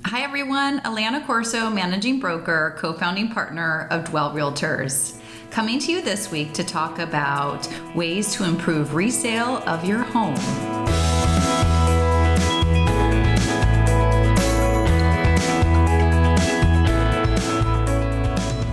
Hi everyone, Alana Corso, managing broker, co-founding partner of Dwell Realtors. Coming to you this week to talk about ways to improve resale of your home.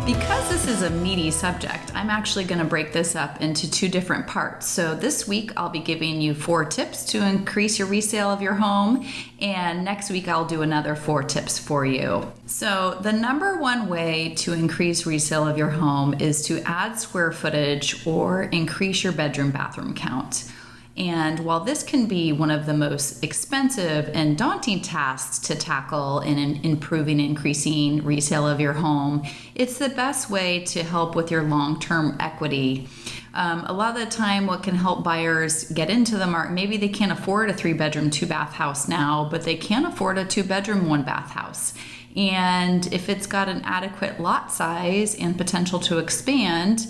Because this is a meaty subject, I'm actually going to break this up into two different parts. So this week I'll be giving you 4 tips to increase your resale of your home, and next week I'll do another 4 tips for you. So the number one way to increase resale of your home is to add square footage or increase your bedroom bathroom count. And while this can be one of the most expensive and daunting tasks to tackle in improving and increasing resale of your home, it's the best way to help with your long-term equity. A lot of the time, what can help buyers get into the market, maybe they can't afford a 3-bedroom, 2-bath house now, but they can afford a 2-bedroom, 1-bath house. And if it's got an adequate lot size and potential to expand,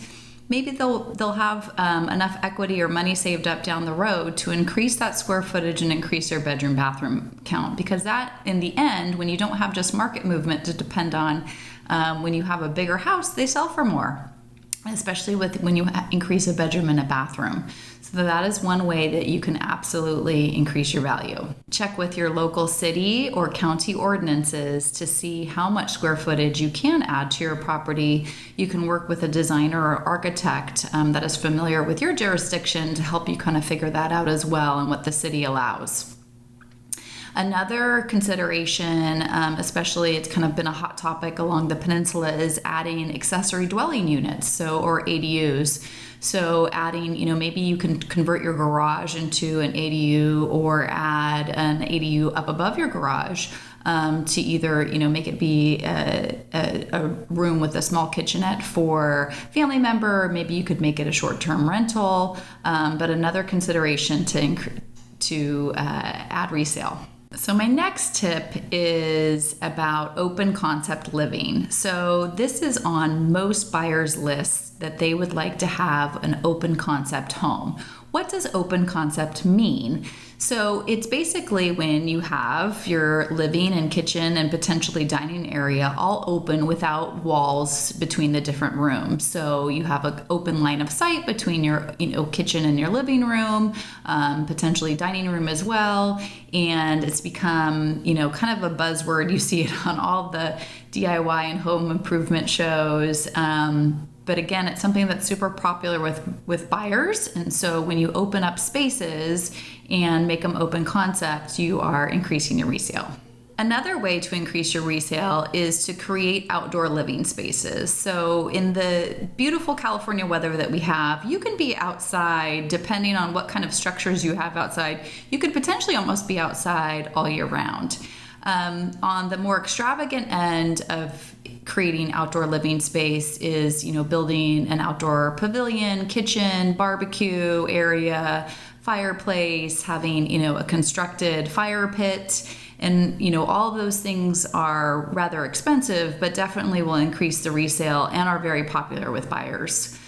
maybe they'll have enough equity or money saved up down the road to increase that square footage and increase their bedroom bathroom count. Because that, in the end, when you don't have just market movement to depend on, when you have a bigger house, they sell for more, especially when you increase a bedroom and a bathroom. So that is one way that you can absolutely increase your value. Check with your local city or county ordinances to see how much square footage you can add to your property. You can work with a designer or architect that is familiar with your jurisdiction to help you kind of figure that out as well and what the city allows. Another consideration, especially it's kind of been a hot topic along the peninsula, is adding accessory dwelling units, or ADUs. So adding, maybe you can convert your garage into an ADU or add an ADU up above your garage to either, make it be a room with a small kitchenette for family member, or maybe you could make it a short-term rental. But another consideration to add resale. So my next tip is about open concept living. So this is on most buyers' lists that they would like to have an open concept home. What does open concept mean? So it's basically when you have your living and kitchen and potentially dining area all open without walls between the different rooms. So you have an open line of sight between your kitchen and your living room, potentially dining room as well. And it's become kind of a buzzword. You see it on all the DIY and home improvement shows. But again, it's something that's super popular with buyers. And so when you open up spaces and make them open concept, you are increasing your resale. Another way to increase your resale is to create outdoor living spaces. So in the beautiful California weather that we have, you can be outside, depending on what kind of structures you have outside, you could potentially almost be outside all year round. On the more extravagant end of creating outdoor living space is, building an outdoor pavilion, kitchen, barbecue area, fireplace, having, a constructed fire pit. And, all those things are rather expensive, but definitely will increase the resale and are very popular with buyers.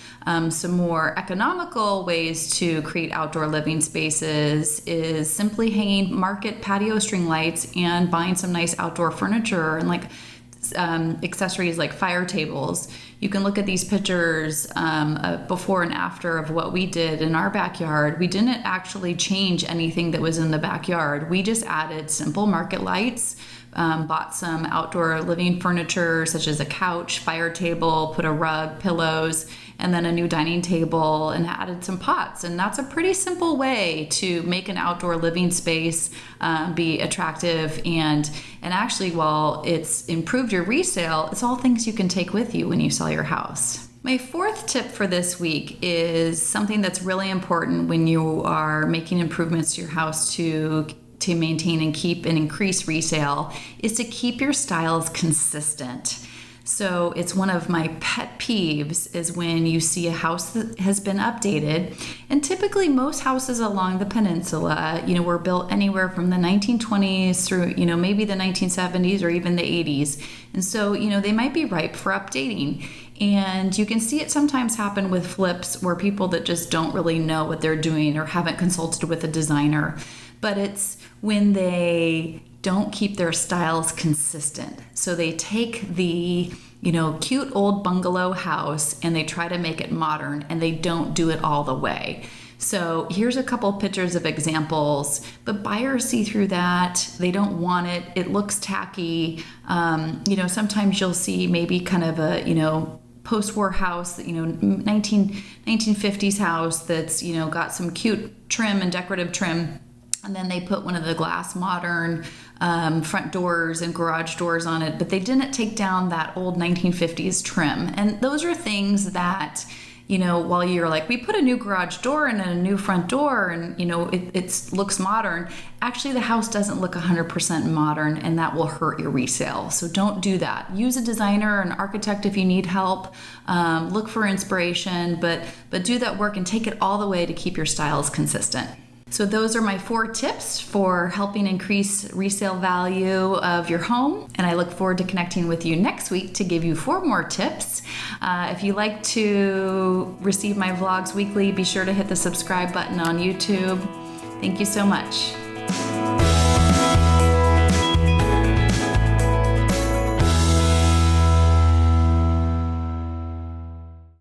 Some more economical ways to create outdoor living spaces is simply hanging market patio string lights and buying some nice outdoor furniture and accessories like fire tables. You can look at these pictures before and after of what we did in our backyard. We didn't actually change anything that was in the backyard. We just added simple market lights, bought some outdoor living furniture such as a couch, fire table, put a rug, pillows, and then a new dining table, and added some pots. And that's a pretty simple way to make an outdoor living space be attractive. And actually, while it's improved your resale, it's all things you can take with you when you sell your house. My 4th tip for this week is something that's really important when you are making improvements to your house to maintain and keep and increase resale, is to keep your styles consistent. So it's one of my pet peeves is when you see a house that has been updated, and typically most houses along the peninsula, were built anywhere from the 1920s through, maybe the 1970s or even the 80s. And so, they might be ripe for updating. And you can see it sometimes happen with flips where people that just don't really know what they're doing or haven't consulted with a designer. But it's when they don't keep their styles consistent. So they take the cute old bungalow house and they try to make it modern, and they don't do it all the way. So here's a couple pictures of examples, but buyers see through that. They don't want it. It looks tacky. Sometimes you'll see maybe kind of a, post-war house, 1950s house that's, got some cute trim and decorative trim. And then they put one of the glass modern front doors and garage doors on it, but they didn't take down that old 1950s trim. And those are things that, while you're like, we put a new garage door and a new front door and, it looks modern, actually the house doesn't look 100% modern, and that will hurt your resale. So don't do that. Use a designer or an architect if you need help. Look for inspiration, but do that work and take it all the way to keep your styles consistent. So those are my 4 tips for helping increase resale value of your home. And I look forward to connecting with you next week to give you 4 more tips. If you like to receive my vlogs weekly, be sure to hit the subscribe button on YouTube. Thank you so much.